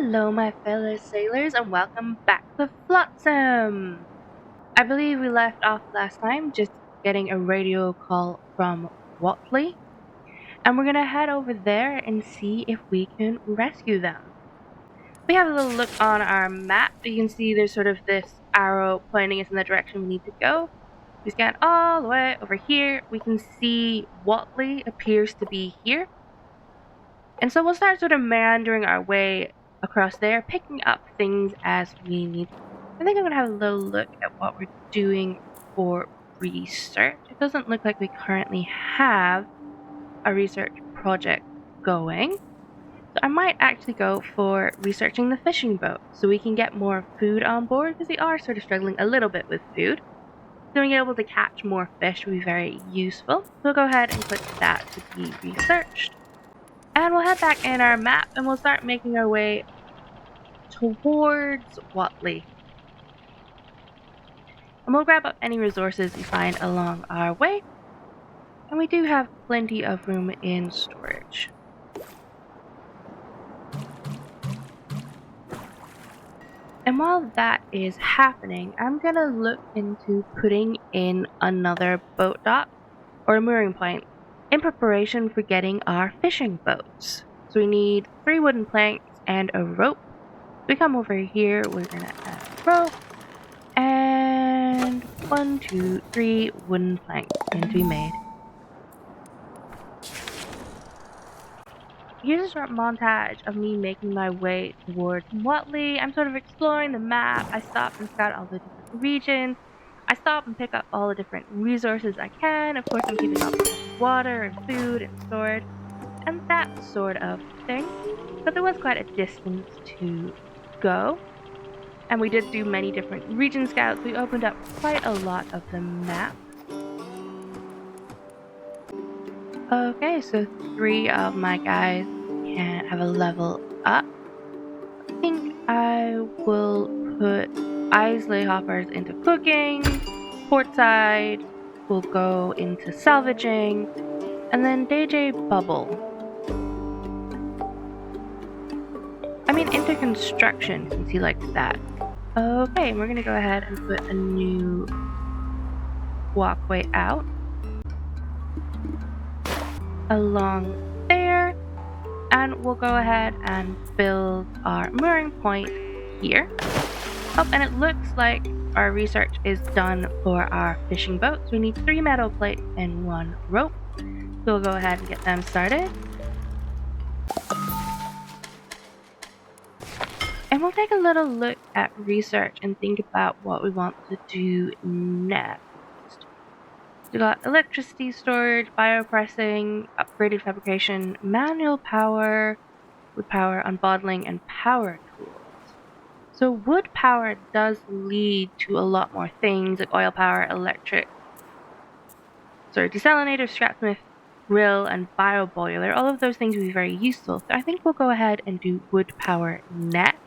Hello, my fellow sailors, and welcome back to Flotsam! I believe we left off last time just getting a radio call from Watley, and we're gonna head over there and see if we can rescue them. We have a little look on our map. You can see there's sort of this arrow pointing us in the direction we need to go. We scan all the way over here. We can see Watley appears to be here. And so we'll start sort of meandering our way across there, picking up things as we need. I think I'm going to have a little look at what we're doing for research. It doesn't look like we currently have a research project going. So I might actually go for researching the fishing boat so we can get more food on board because we are sort of struggling a little bit with food. So being able to catch more fish will be very useful. We'll go ahead and click that to be researched. And we'll head back in our map and we'll start making our way towards Watley. And we'll grab up any resources we find along our way. And we do have plenty of room in storage. And while that is happening, I'm going to look into putting in another boat dock or a mooring point in preparation for getting our fishing boats. So we need 3 wooden planks and a rope. We come over here, we're gonna add a rope, and 1, 2, 3 wooden planks going to be made. Here's a short montage of me making my way towards Watley. I'm sort of exploring the map. I stop and scout all the different regions. I stop and pick up all the different resources I can. Of course, I'm keeping up with water and food and storage and that sort of thing. But there was quite a distance to go. And we did do many different region scouts. We opened up quite a lot of the map. Okay, so 3 of my guys can have a level up. I think I will put Isley hoppers into cooking, portside will go into salvaging, and then DJ Bubble. I mean into construction since he likes that. Okay, we're gonna go ahead and put a new walkway out along there, and we'll go ahead and build our mooring point here. Oh, and it looks like our research is done for our fishing boat. So we need 3 metal plates and 1 rope. So we'll go ahead and get them started. And we'll take a little look at research and think about what we want to do next. We got electricity storage, biopressing, upgraded fabrication, manual power, wood power, unbottling, and power tools. So wood power does lead to a lot more things like oil power, electric, desalinator, scrapsmith, grill, and bioboiler. All of those things will be very useful. So I think we'll go ahead and do wood power next.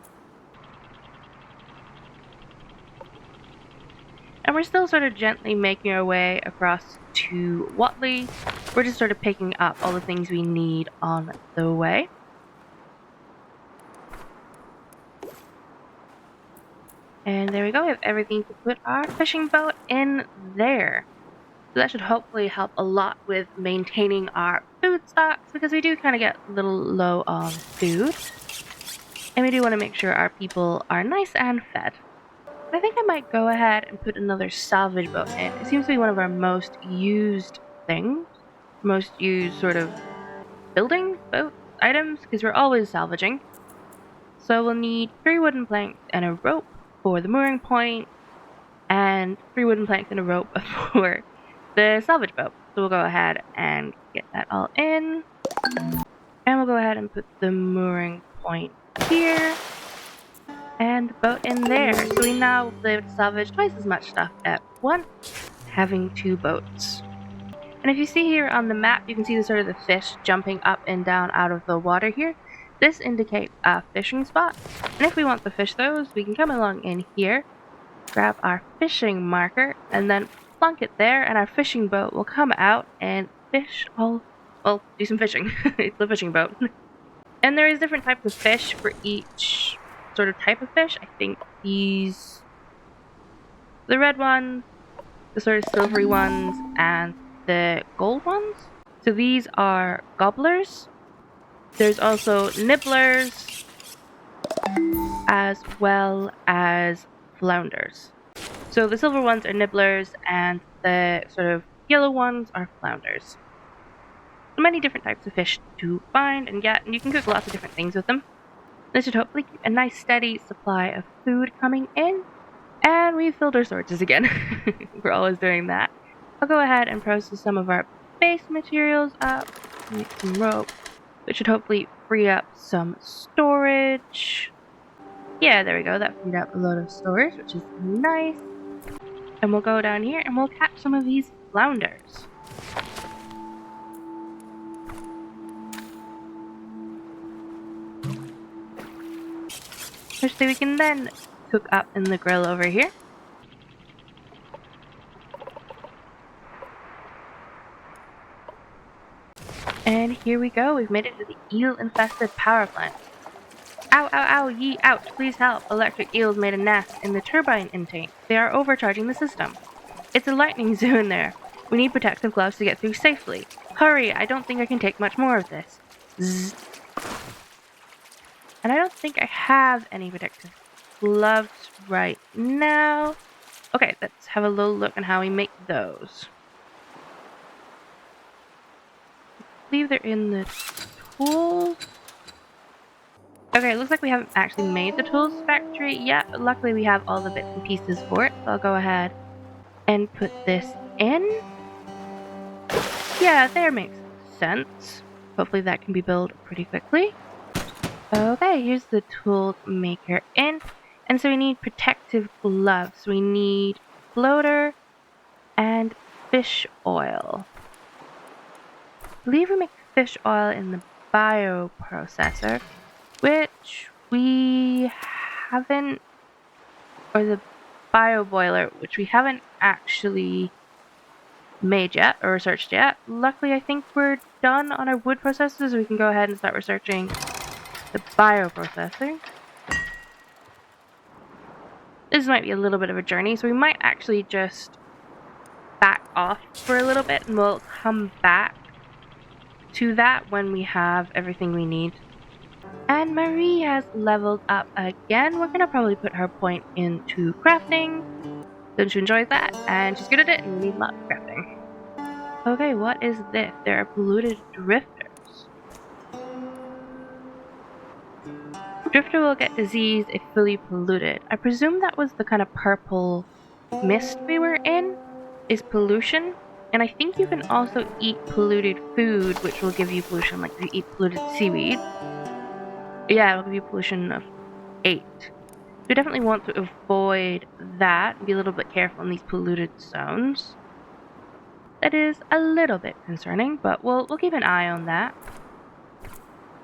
And we're still sort of gently making our way across to Watley. We're just sort of picking up all the things we need on the way. And there we go, we have everything to put our fishing boat in there. So that should hopefully help a lot with maintaining our food stocks because we do kind of get a little low on food. And we do want to make sure our people are nice and fed. I think I might go ahead and put another salvage boat in. It seems to be one of our most used things. Most used sort of building boat items because we're always salvaging. So we'll need 3 wooden planks and a rope for the mooring point and 3 wooden planks and a rope for the salvage boat. So we'll go ahead and get that all in. And we'll go ahead and put the mooring point here. And the boat in there. So we now will be able to salvage twice as much stuff at once, having 2 boats. And if you see here on the map, you can see the sort of the fish jumping up and down out of the water here. This indicates a fishing spot. And if we want to fish those, we can come along in here, grab our fishing marker, and then plunk it there, and our fishing boat will come out and fish do some fishing. It's a fishing boat. And there is different types of fish for each sort of type of fish. I think these, the red ones, the sort of silvery ones, and the gold ones. So these are gobblers. There's also nibblers, as well as flounders. So the silver ones are nibblers, and the sort of yellow ones are flounders. Many different types of fish to find and get, and you can cook lots of different things with them. This should hopefully keep a nice steady supply of food coming in. And we've filled our storages again. We're always doing that. I'll go ahead and process some of our base materials up. Make some rope, which should hopefully free up some storage. Yeah, there we go. That freed up a load of storage, which is nice. And we'll go down here and we'll catch some of these flounders. Which we can then cook up in the grill over here. And here we go. We've made it to the eel-infested power plant. Ow, ow, ow, ye, ouch, please help. Electric eels made a nest in the turbine intake. They are overcharging the system. It's a lightning zoo in there. We need protective gloves to get through safely. Hurry, I don't think I can take much more of this. Zzz. And I don't think I have any protective gloves right now. Okay, let's have a little look on how we make those. I believe they're in the tools. Okay, it looks like we haven't actually made the tools factory yet, but luckily we have all the bits and pieces for it. So I'll go ahead and put this in. Yeah, there makes sense. Hopefully that can be built pretty quickly. Okay, here's the tool maker in. And so we need protective gloves. We need floater and fish oil. I believe we make fish oil in the bioprocessor, which we haven't, or the bioboiler, which we haven't actually made yet or researched yet. Luckily, I think we're done on our wood processors, so we can go ahead and start researching the bioprocessor. This might be a little bit of a journey, so we might actually just back off for a little bit, and we'll come back to that when we have everything we need. And Marie has leveled up again. We're gonna probably put her point into crafting, since she enjoys that, and she's good at it, and we need lots of crafting. Okay, what is this? There are polluted drifters. Drifter will get disease if fully polluted. I presume that was the kind of purple mist we were in, is pollution. And I think you can also eat polluted food, which will give you pollution, like if you eat polluted seaweed. Yeah, it'll give you pollution of 8. We definitely want to avoid that and be a little bit careful in these polluted zones. That is a little bit concerning, but we'll keep an eye on that.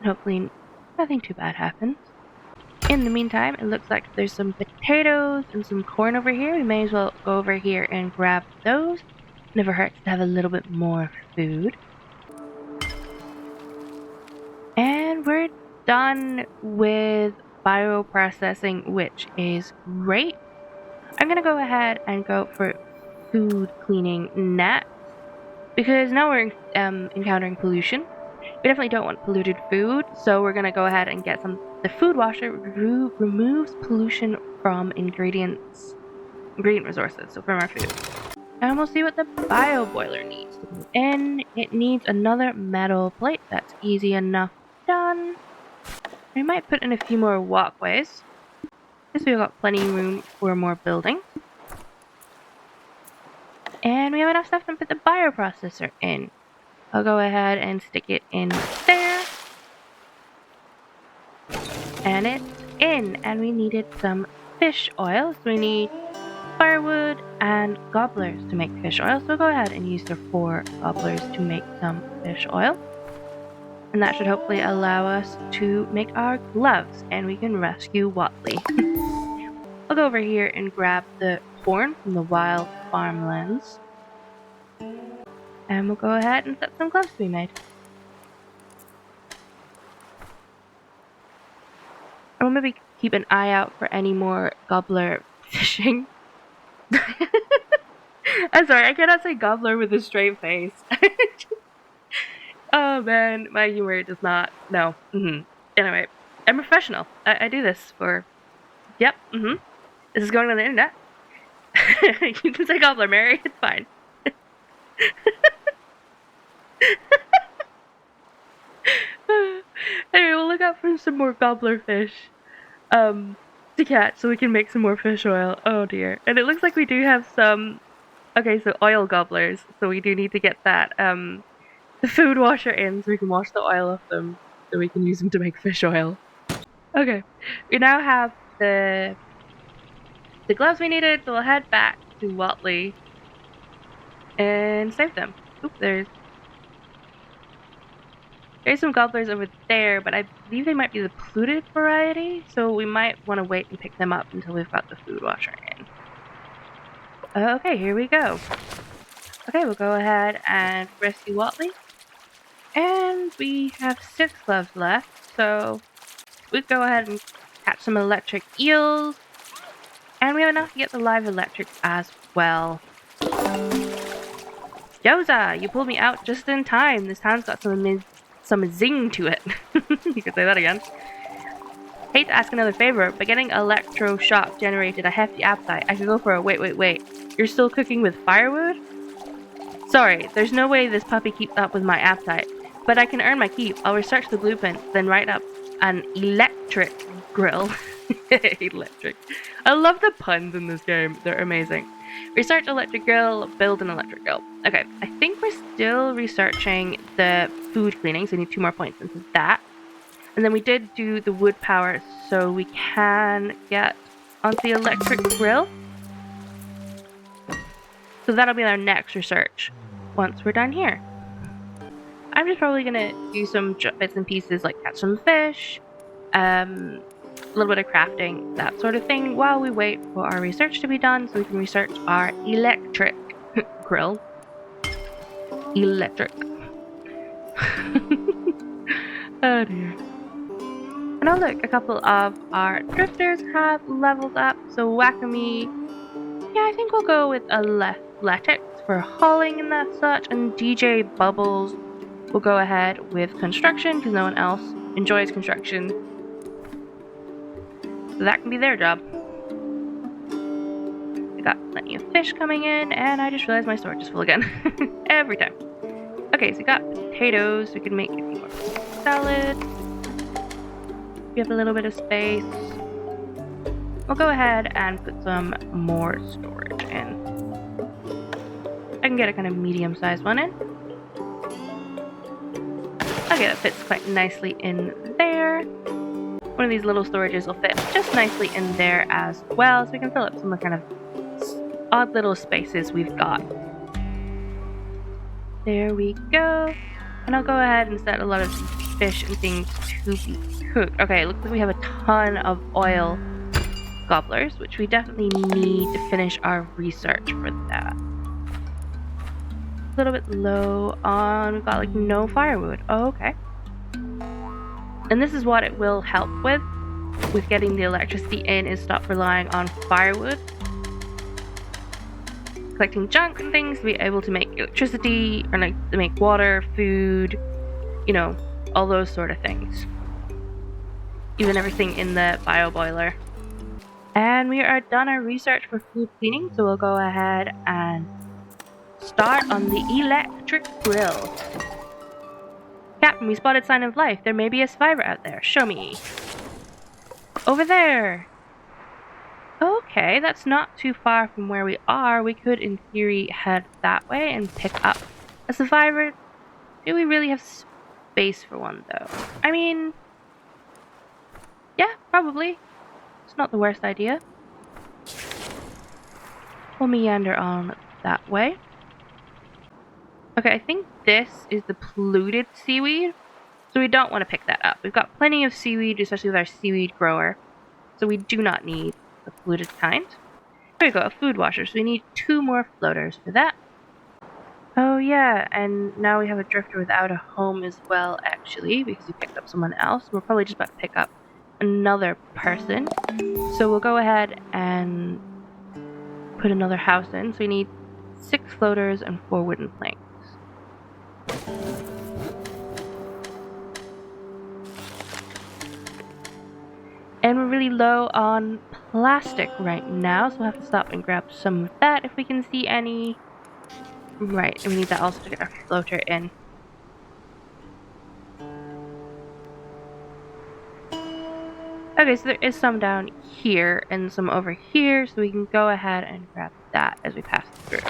Hopefully nothing too bad happens. In the meantime, it looks like there's some potatoes and some corn over here. We may as well go over here and grab those. Never hurts to have a little bit more food. And we're done with bioprocessing, which is great. I'm gonna go ahead and go for food cleaning next, because now we're encountering pollution. We definitely don't want polluted food, so we're gonna go ahead and get some. The food washer removes pollution from ingredient resources, so from our food. And we'll see what the bio boiler needs to go in. It needs another metal plate. That's easy enough done. We might put in a few more walkways. Guess we've got plenty of room for more building. And we have enough stuff to put the bioprocessor in. I'll go ahead and stick it in there. And it's in. And we needed some fish oil. So we need firewood and gobblers to make fish oil. So we'll go ahead and use the 4 gobblers to make some fish oil. And that should hopefully allow us to make our gloves. And we can rescue Watley. I'll go over here and grab the corn from the wild farmlands. And we'll go ahead and set some gloves to be made. we'll maybe keep an eye out for any more gobbler fishing. I'm sorry, I cannot say gobbler with a straight face. Oh man, my humor does not. No. Anyway, I'm a professional. I do this for. Yep. This is going on the internet. You can say gobbler, Mary. It's fine. Anyway, we'll look out for some more gobbler fish to catch so we can make some more fish oil. Oh dear. And it looks like we do have some. Okay, so oil gobblers. So we do need to get that the food washer in so we can wash the oil off them so we can use them to make fish oil. Okay, we now have the gloves we needed, so we'll head back to Watley and save them. Oop, there's some gobblers over there, but I believe they might be the polluted variety, so we might want to wait and pick them up until we've got the food washer in. Okay, here we go. Okay, we'll go ahead and rescue Watley. And we have 6 gloves left, so we'll go ahead and catch some electric eels. And we have enough to get the live electrics as well. Yoza, you pulled me out just in time. This hand's got some zing to it. You could say that again. Hate to ask another favor, but getting electroshock generated a hefty appetite. I could go for a wait. You're still cooking with firewood? Sorry, there's no way this puppy keeps up with my appetite. But I can earn my keep. I'll research the blueprint, then write up an electric grill. Electric. I love the puns in this game. They're amazing. Research electric grill, build an electric grill. Okay, I think we're still researching the food cleaning, so we need 2 more points into that. And then we did do the wood power, so we can get onto the electric grill. So that'll be our next research once we're done here. I'm just probably gonna do some bits and pieces like catch some fish, a little bit of crafting, that sort of thing, while we wait for our research to be done so we can research our electric grill. Electric. Oh dear. And oh look, a couple of our drifters have leveled up, so Wakami, yeah, I think we'll go with athletics for hauling and that such, and DJ Bubbles will go ahead with construction because no one else enjoys construction. So that can be their job. We got plenty of fish coming in, and I just realized my storage is full again. Every time. Okay, so we got potatoes, so we can make a few more salad. We have a little bit of space. We'll go ahead and put some more storage in. I can get a kind of medium-sized one in. Okay, that fits quite nicely in there. One of these little storages will fit just nicely in there as well, so we can fill up some of the kind of odd little spaces we've got. There we go. And I'll go ahead and set a lot of fish and things to be cooked. Okay, it looks like we have a ton of oil gobblers, which we definitely need to finish our research for that. A little bit low on, we've got like no firewood. Oh, okay. And this is what it will help with getting the electricity in, is stop relying on firewood. Collecting junk and things to be able to make electricity, or like to make water, food, you know, all those sort of things. Even everything in the bio boiler. And we are done our research for food cleaning, so we'll go ahead and start on the electric grill. Captain, we spotted sign of life. There may be a survivor out there. Show me. Over there. Okay, that's not too far from where we are. We could, in theory, head that way and pick up a survivor. Do we really have space for one, though? I mean, yeah, probably. It's not the worst idea. We'll meander on that way. Okay, I think this is the polluted seaweed, so we don't want to pick that up. We've got plenty of seaweed, especially with our seaweed grower, so we do not need the polluted kind. There we go, a food washer, so we need 2 more floaters for that. Oh yeah, and now we have a drifter without a home as well, actually, because we picked up someone else. We're probably just about to pick up another person. So we'll go ahead and put another house in. So we need 6 floaters and 4 wooden planks. And we're really low on plastic right now, so we'll have to stop and grab some of that if we can see any. Right, and we need that also to get our floater in. Okay, so there is some down here and some over here, so we can go ahead and grab that as we pass through.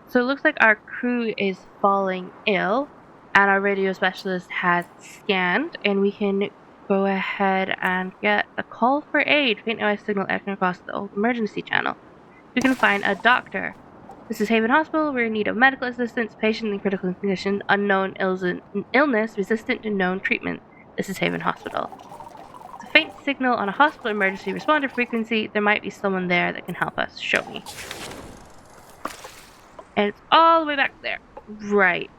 So it looks like our crew is falling ill, and our radio specialist has scanned, and we can go ahead and get a call for aid. Faint noise signal echoing across the old emergency channel. We can find a doctor. This is Haven Hospital. We're in need of medical assistance. Patient in critical condition. Unknown illness resistant to known treatment. This is Haven Hospital. It's a faint signal on a hospital emergency responder frequency. There might be someone there that can help us. Show me. And it's all the way back there. Right.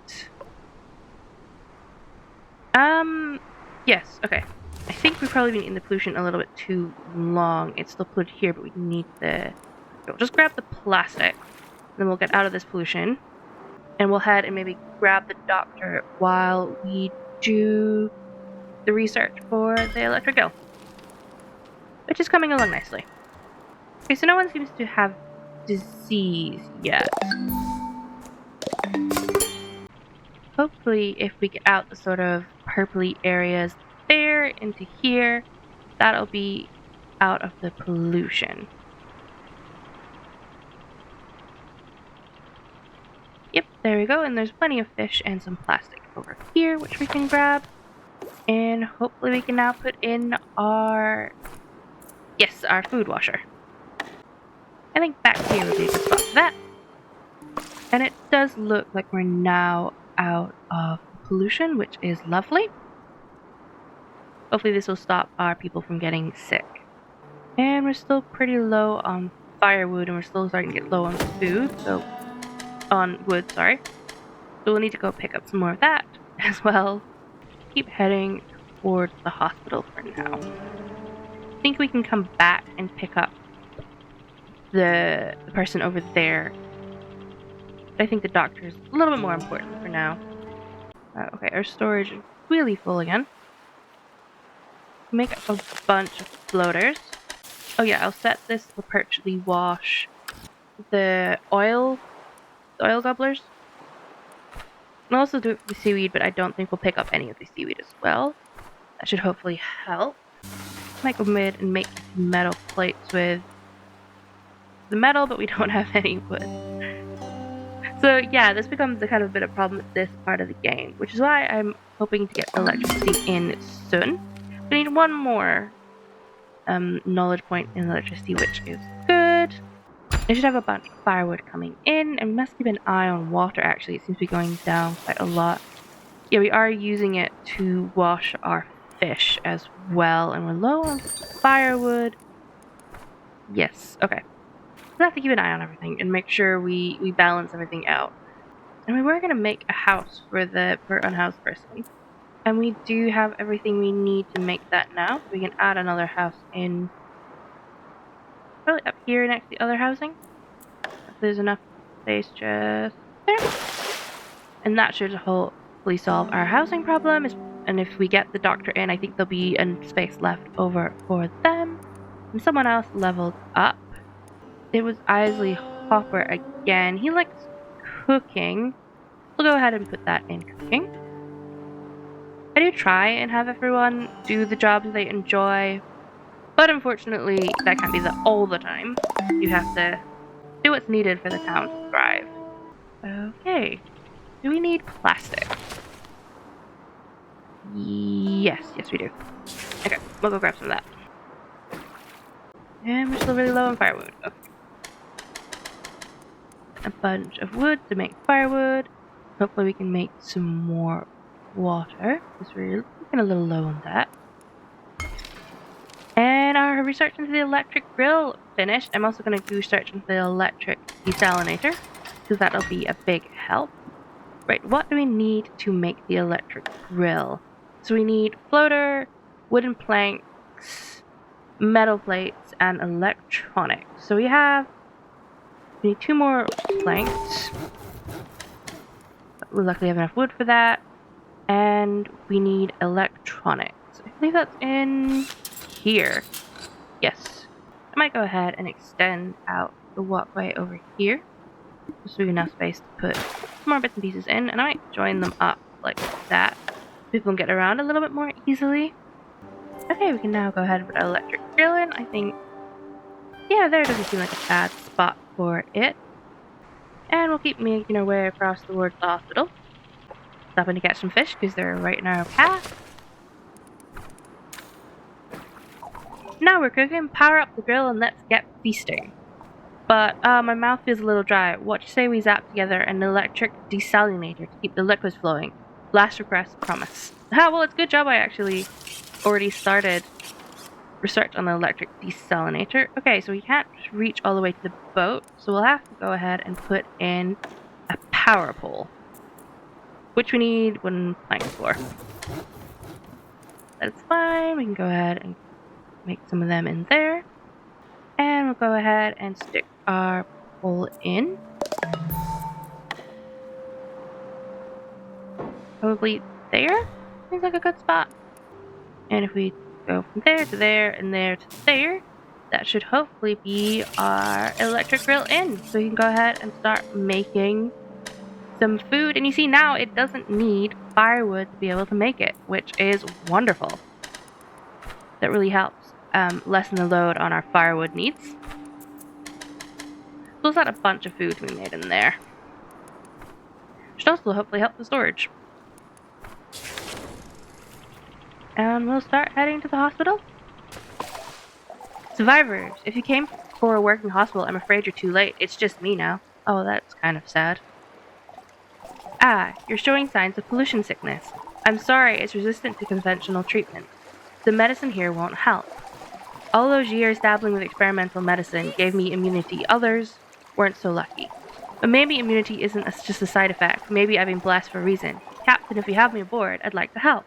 Yes, okay. I think we've probably been in the pollution a little bit too long. It's still polluted here, but we need the... We'll just grab the plastic. Then we'll get out of this pollution. And we'll head and maybe grab the doctor while we do the research for the electric eel. Which is coming along nicely. Okay, so no one seems to have disease yet. Hopefully, if we get out the sort of purpley areas there into here, that'll be out of the pollution. Yep, there we go, and there's plenty of fish and some plastic over here, which we can grab. And hopefully we can now put in our... Yes, our food washer. I think back here would be a good spot for that. And it does look like we're now out of pollution, which is lovely. Hopefully this will stop our people from getting sick. And we're still pretty low on firewood, and we're still starting to get low on food, so... on wood, sorry. So we'll need to go pick up some more of that as well. Keep heading towards the hospital for now. I think we can come back and pick up the person over there. But I think the doctor is a little bit more important for now. Okay, our storage is really full again. Make a bunch of floaters. Oh yeah, I'll set this to perpetually wash the oil gobblers. I'll also do it for the seaweed, but I don't think we'll pick up any of the seaweed as well. That should hopefully help. Might go mid and make metal plates with the metal, but we don't have any wood. So yeah, this becomes a kind of a bit of a problem with this part of the game, which is why I'm hoping to get electricity in soon. We need one more knowledge point in electricity, which is good. I should have a bunch of firewood coming in, and we must keep an eye on water actually. It seems to be going down quite a lot. Yeah, we are using it to wash our fish as well, and we're low on firewood. Yes, okay. We'll have to keep an eye on everything and make sure we balance everything out. And we were going to make a house for unhoused person. And we do have everything we need to make that now. So we can add another house in. Probably up here next to the other housing. If there's enough space just there. And that should hopefully solve our housing problem. And if we get the doctor in, I think there'll be a space left over for them. And someone else leveled up. It was Isley Hopper again. He likes cooking. We'll go ahead and put that in cooking. I do try and have everyone do the jobs they enjoy, but unfortunately that can't be all the time. You have to do what's needed for the town to thrive. Okay. Do we need plastic? Yes, we do. Okay, we'll go grab some of that. And we're still really low on firewood. Okay. A bunch of wood to make firewood. Hopefully we can make some more water, because we're looking a little low on that. And our research into the electric grill finished. I'm also going to do research into the electric desalinator, because that'll be a big help. Right, what do we need to make the electric grill? So we need floater, wooden planks, metal plates, and electronics. So we need 2 more planks. We luckily have enough wood for that. And we need electronics. I believe that's in here. Yes. I might go ahead and extend out the walkway over here. Just so we have enough space to put some more bits and pieces in. And I might join them up like that. People can get around a little bit more easily. Okay, we can now go ahead and put our electric grill in. I think, yeah, there doesn't seem like a bad spot for it. And we'll keep making our way across towards the hospital. Stopping to catch some fish because they're right in our path. Now we're cooking. Power up the grill and let's get feasting. But my mouth feels a little dry. What do you say we zap together an electric desalinator to keep the liquids flowing? Last request, promise. Well, it's a good job I actually already started research on the electric desalinator. Okay, so we can't reach all the way to the boat, so we'll have to go ahead and put in a power pole, which we need wooden planks for. That's fine. We can go ahead and make some of them in there. And we'll go ahead and stick our pole in. Probably there. Seems like a good spot. And if we go from there to there and there to there, that should hopefully be our electric grill in. So we can go ahead and start making some food. And you see now it doesn't need firewood to be able to make it, which is wonderful. That really helps lessen the load on our firewood needs. So there's not a bunch of food we made in there. Should also hopefully help the storage. And we'll start heading to the hospital. Survivors, if you came for a working hospital, I'm afraid you're too late. It's just me now. Oh, that's kind of sad. You're showing signs of pollution sickness. I'm sorry, it's resistant to conventional treatment. The medicine here won't help. All those years dabbling with experimental medicine gave me immunity. Others weren't so lucky. But maybe immunity isn't just a side effect. Maybe I've been blessed for a reason. Captain, if you have me aboard, I'd like to help.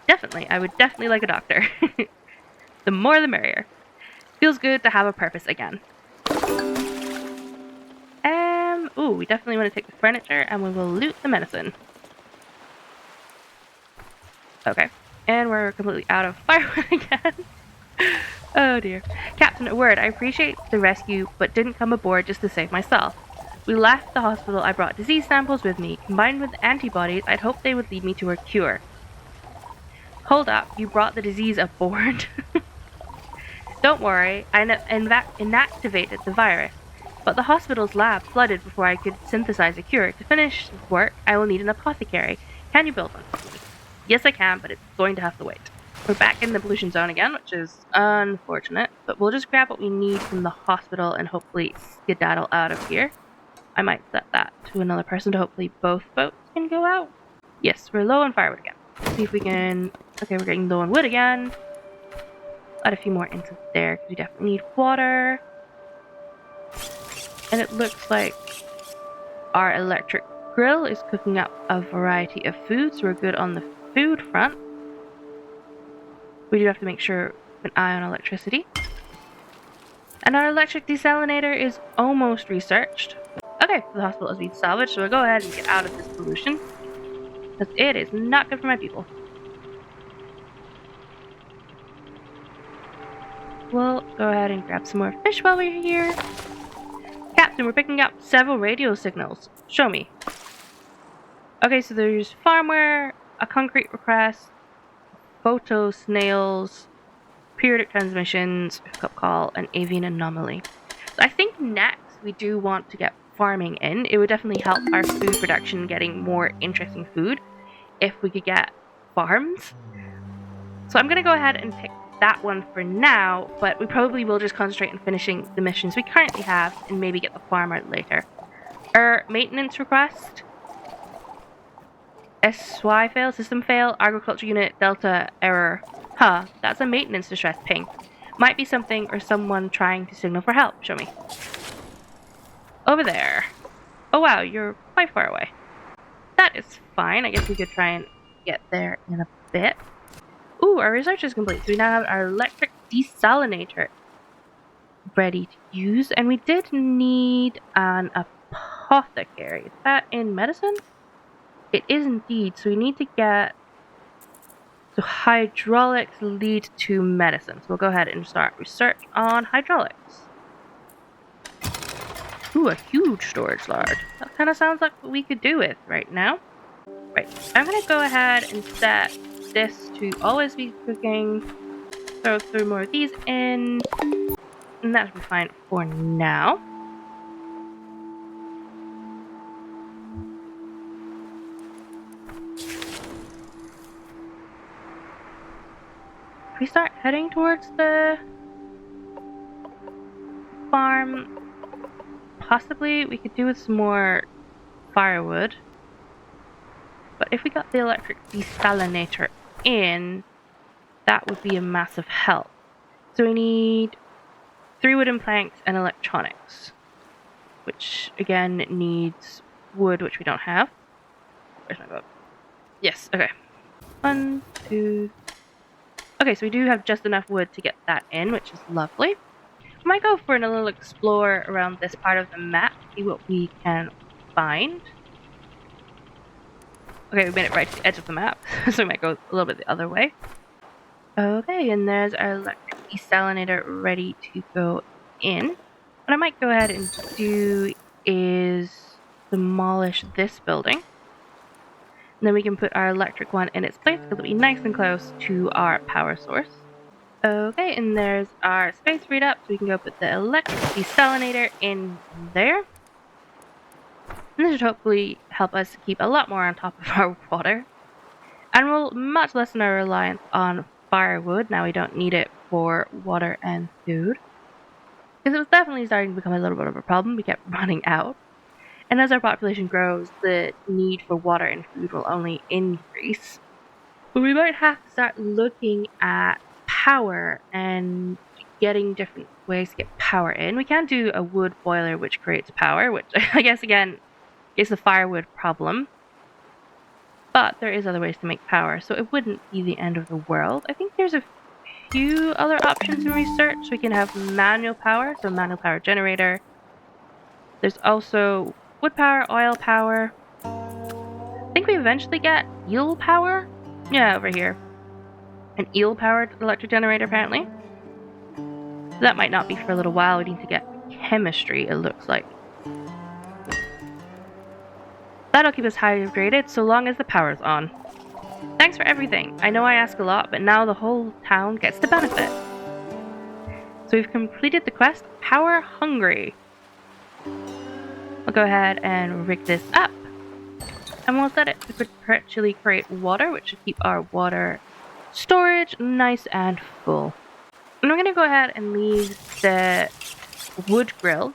Definitely, I would definitely like a doctor. The more the merrier. Feels good to have a purpose again. Ooh, we definitely want to take the furniture and we will loot the medicine. Okay, and we're completely out of firewood again. Oh dear. Captain, a word. I appreciate the rescue, but didn't come aboard just to save myself. We left the hospital. I brought disease samples with me. Combined with antibodies, I'd hoped they would lead me to a cure. Hold up, you brought the disease aboard? Don't worry, I inactivated the virus. But the hospital's lab flooded before I could synthesize a cure. To finish work, I will need an apothecary. Can you build one for me? Yes, I can, but it's going to have to wait. We're back in the pollution zone again, which is unfortunate. But we'll just grab what we need from the hospital and hopefully skedaddle out of here. I might set that to another person to hopefully both boats can go out. Yes, we're low on firewood again. Let's see if we can... Okay, we're getting low on wood again. Add a few more into there because we definitely need water. And it looks like our electric grill is cooking up a variety of food, so we're good on the food front. We do have to make sure an eye on electricity. And our electric desalinator is almost researched. Okay, the hospital has been salvaged, so we'll go ahead and get out of this pollution. Because it is not good for my people. We'll go ahead and grab some more fish while we're here. Captain, we're picking up several radio signals. Show me. Okay, so there's firmware, a concrete request, photo snails, periodic transmissions, hookup call, and avian anomaly. So I think next we do want to get farming in. It would definitely help our food production getting more interesting food if we could get farms. So I'm going to go ahead and pick that one for now, but we probably will just concentrate on finishing the missions we currently have and maybe get the farmer later. Our maintenance request. SY fail, system fail, agriculture unit, delta error. Huh, that's a maintenance distress ping. Might be something or someone trying to signal for help. Show me. Over there. Oh wow, you're quite far away. that is fine. I guess we could try and get there in a bit. Ooh, our research is complete. So we now have our electric desalinator ready to use. And we did need an apothecary. Is that in medicine? It is indeed. So we need to get... So hydraulics lead to medicine. So we'll go ahead and start research on hydraulics. Ooh, a huge storage yard. That kind of sounds like what we could do with right now. Right, I'm going to go ahead and set this to always be cooking. Throw more of these in. And that should be fine for now. If we start heading towards the farm, possibly we could do with some more firewood. But if we got the electric desalinator in, that would be a massive help. So we need 3 wooden planks and electronics, which again needs wood, which we don't have. Where's my boat? Yes, okay. 1, 2. Okay, so we do have just enough wood to get that in, which is lovely. I might go for a little explore around this part of the map, see what we can find. Okay, we made it right to the edge of the map, so we might go a little bit the other way. Okay, and there's our electric desalinator ready to go in. What I might go ahead and do is demolish this building. And then we can put our electric one in its place because it'll be nice and close to our power source. Okay, and there's our space freed up, so we can go put the electric desalinator in there. And this should hopefully help us keep a lot more on top of our water. And we'll much lessen our reliance on firewood. Now we don't need it for water and food. Because it was definitely starting to become a little bit of a problem. We kept running out. And as our population grows, the need for water and food will only increase. But we might have to start looking at power and getting different ways to get power in. We can do a wood boiler which creates power, which I guess again is the firewood problem. But there is other ways to make power, so it wouldn't be the end of the world. I think there's a few other options in research. We can have manual power, so manual power generator. There's also wood power, oil power. I think we eventually get eel power. Yeah, over here. An eel-powered electric generator, apparently. That might not be for a little while. We need to get chemistry, it looks like. That'll keep us hydrated so long as the power's on. Thanks for everything. I know I ask a lot, but now the whole town gets the benefit. So we've completed the quest, Power Hungry. We'll go ahead and rig this up. And we'll set it to perpetually create water, which should keep our water storage nice and full. And we're going to go ahead and leave the wood grill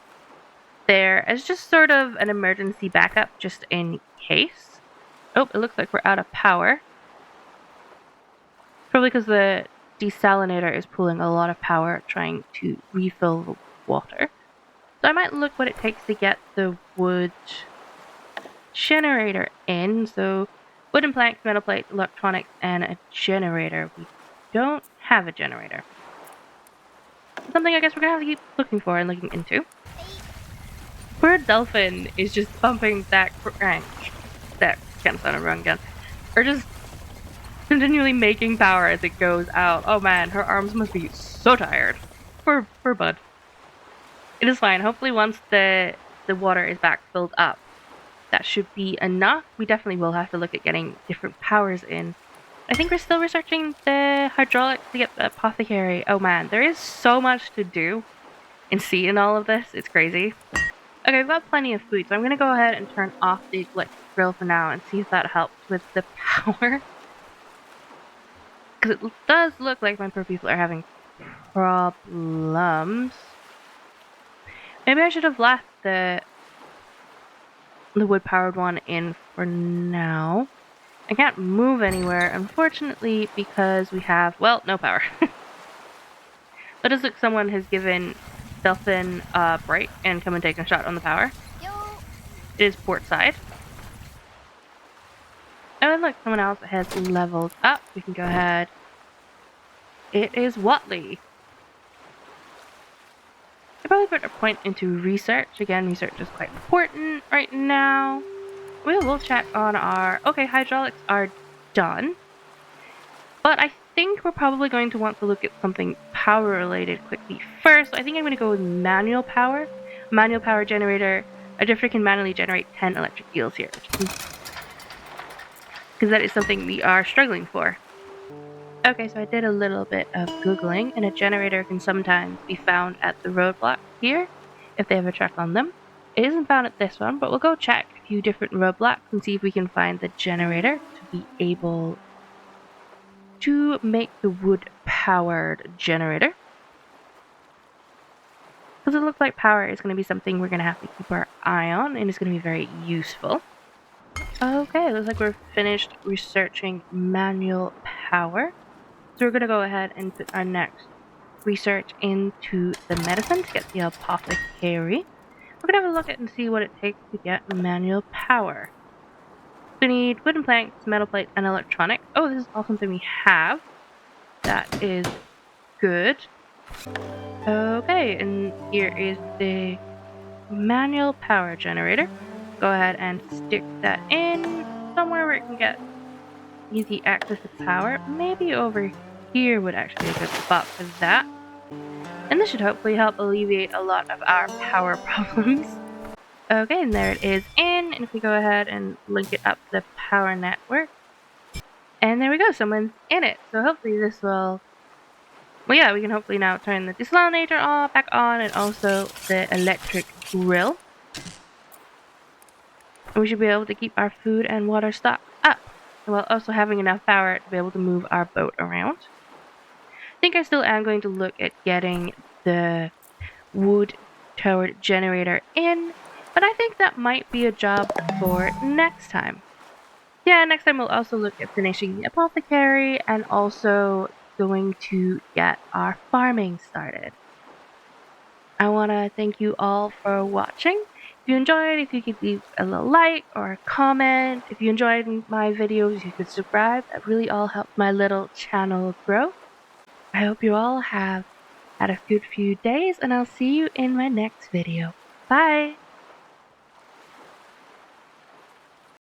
there as just sort of an emergency backup, just in case. Oh, it looks like we're out of power. Probably because the desalinator is pulling a lot of power trying to refill the water. So I might look what it takes to get the wood generator in. So wooden planks, metal plates, electronics, and a generator. We don't have a generator. Something I guess we're gonna have to keep looking for and looking into. Poor dolphin is just pumping that crank. That can't sound wrong again. Or just continually making power as it goes out. Oh man, her arms must be so tired. Poor bud. It is fine. Hopefully once the water is back filled up, that should be enough. We definitely will have to look at getting different powers in. I think we're still researching the hydraulics to get the apothecary. Oh man, there is so much to do and see in all of this. It's crazy. Okay, we've got plenty of food, so I'm going to go ahead and turn off the electric grill for now and see if that helps with the power. Because it does look like my poor people are having problems. Maybe I should have left the wood-powered one in for now. I can't move anywhere, unfortunately, because we have, well, no power. It does look like someone has given Delphin a break and come and take a shot on the power. Yo. It is port side. Oh, and look, someone else has leveled up. We can go ahead. It is Watley. I probably put a point into research. Again, research is quite important right now. We'll check on our... Okay, hydraulics are done. But I think we're probably going to want to look at something power-related quickly first. So I think I'm going to go with manual power. Manual power generator. A drifter can manually generate 10 electric eels here. Because that is something we are struggling for. Okay, so I did a little bit of Googling, and a generator can sometimes be found at the roadblock here, if they have a truck on them. It isn't found at this one, but we'll go check a few different roadblocks and see if we can find the generator to be able to make the wood-powered generator. Because it looks like power is going to be something we're going to have to keep our eye on, and it's going to be very useful. Okay, looks like we're finished researching manual power. So we're going to go ahead and put our next research into the medicine to get the apothecary. We're going to have a look at and see what it takes to get manual power. So we need wooden planks, metal plates, and electronics. Oh, this is all something we have. That is good. Okay, and here is the manual power generator. Go ahead and stick that in somewhere where it can get easy access to power. Maybe over here would actually be a good spot for that. And this should hopefully help alleviate a lot of our power problems. Okay, and there it is in. And if we go ahead and link it up to the power network. And there we go, someone's in it. So hopefully this will... Well, yeah, we can hopefully now turn the declinator back on and also the electric grill. And we should be able to keep our food and water stock up, while also having enough power to be able to move our boat around. I think I still am going to look at getting the wood-powered generator in, but I think that might be a job for next time. Yeah, next time we'll also look at finishing the apothecary and also going to get our farming started. I want to thank you all for watching. If you enjoyed, if you could leave a little like or a comment. If you enjoyed my videos, you could subscribe. That really all helps my little channel grow. I hope you all have had a good few days, and I'll see you in my next video. Bye!